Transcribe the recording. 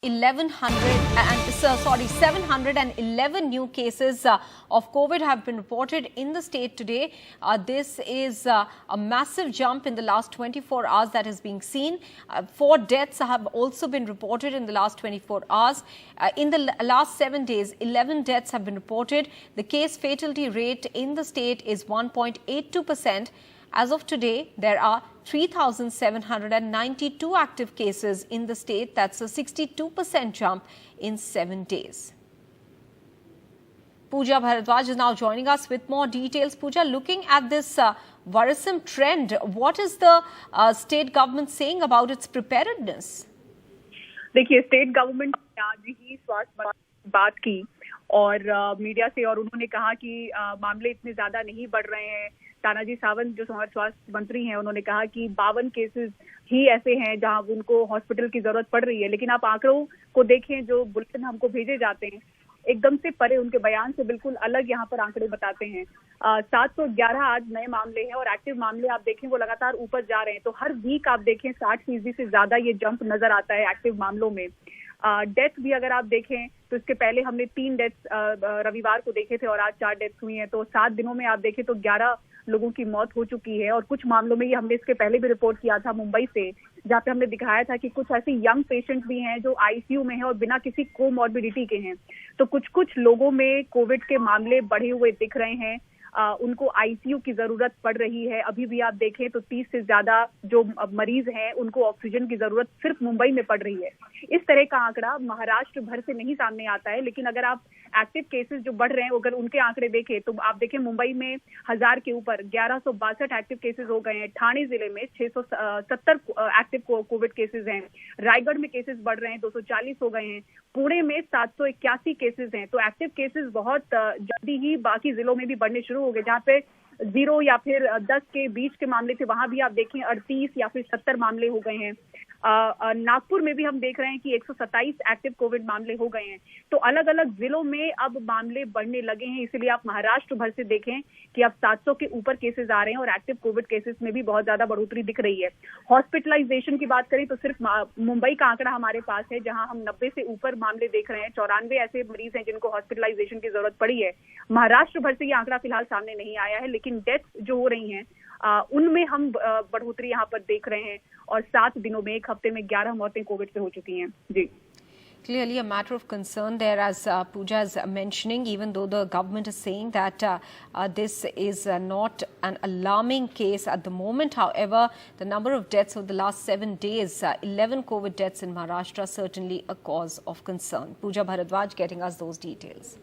711 new cases of COVID have been reported in the state today. This is a massive jump in the last 24 hours that is being seen. 4 deaths have also been reported in the last 24 hours. In the last 7 days, 11 deaths have been reported. The case fatality rate in the state is 1.82%. As of today, there are 3,792 active cases in the state. That's a 62% jump in 7 days. Pooja Bharadwaj is now joining us with more details. Pooja, looking at this worrisome trend, what is the state government saying about its preparedness? देखिए, state government ने आज ही स्वास्थ्य बात की और media से, और उन्होंने कहा कि मामले इतने ज्यादा नहीं बढ़ रहे हैं। तानाजी सावंत जो हमारे स्वास्थ्य मंत्री हैं, उन्होंने कहा कि 52 केसेस ही ऐसे हैं जहां उनको हॉस्पिटल की जरूरत पड़ रही है। लेकिन आप आंकड़ों को देखें, जो बुलेटिन हमको भेजे जाते हैं, एकदम से परे, उनके बयान से बिल्कुल अलग यहाँ पर आंकड़े बताते हैं। 711 आज नए मामले हैं और एक्टिव मामले आप देखें वो लगातार ऊपर जा रहे हैं। तो हर वीक आप देखें 60% से ज्यादा ये जंप नजर आता है एक्टिव मामलों में। डेथ भी अगर आप देखें तो इसके पहले हमने 3 डेथ्स रविवार को देखे थे और आज 4 डेथ्स हुई हैं। तो 7 दिनों में आप देखें तो 11 लोगों की मौत हो चुकी है। और कुछ मामलों में, ये हमने इसके पहले भी रिपोर्ट किया था मुंबई से, जहाँ पे हमने दिखाया था कि कुछ ऐसे यंग पेशेंट भी हैं जो आईसीयू में हैं और बिना किसी कोमॉर्बिडिटी के हैं। तो कुछ लोगों में कोविड के मामले बढ़े हुए दिख रहे हैं। उनको आईसीयू की जरूरत पड़ रही है। अभी भी आप देखें तो 30 से ज्यादा जो मरीज हैं उनको ऑक्सीजन की जरूरत सिर्फ मुंबई में पड़ रही है। इस तरह का आंकड़ा महाराष्ट्र भर से नहीं सामने आता है। लेकिन अगर आप एक्टिव केसेस जो बढ़ रहे हैं, अगर उनके आंकड़े देखें तो आप देखें मुंबई में 1000 के ऊपर 1162 एक्टिव केसेस हो गए हैं। ठाणे जिले में 670 एक्टिव कोविड केसेस हैं। रायगढ़ में केसेस बढ़ रहे हैं, 240 हो गए हैं। पुणे में 781 केसेस हैं। तो एक्टिव केसेस बहुत जल्दी ही बाकी जिलों में भी बढ़ने शुरू हो गए। जहाँ पे 0 या फिर 10 के बीच के मामले थे, वहां भी आप देखें 38 या फिर 70 मामले हो गए हैं। नागपुर में भी हम देख रहे हैं कि 127 एक्टिव कोविड मामले हो गए हैं। तो अलग अलग जिलों में अब मामले बढ़ने लगे हैं। इसलिए आप महाराष्ट्र भर से देखें कि अब 700 के ऊपर केसेस आ रहे हैं और एक्टिव कोविड केसेस में भी बहुत ज्यादा बढ़ोतरी दिख रही है। हॉस्पिटलाइजेशन की बात करें तो सिर्फ मुंबई का आंकड़ा हमारे पास है, जहां हम 90 से ऊपर मामले देख रहे हैं। 94 ऐसे मरीज हैं जिनको हॉस्पिटलाइजेशन की जरूरत पड़ी है। महाराष्ट्र भर से ये आंकड़ा फिलहाल सामने नहीं आया है, लेकिन डेथ जो हो रही हैं उनमें हम बढ़ोतरी यहाँ पर देख रहे हैं। और 7 दिनों में, 1 हफ्ते में 11 मौतें कोविड से हो चुकी हैं। जी, Clearly a matter of concern there, as Pooja is mentioning, even though the government is saying that this is not an alarming case at the moment. However, the number of deaths of the last 7 days, 11 COVID deaths in Maharashtra, certainly a cause of concern. Pooja Bharadwaj getting us those details.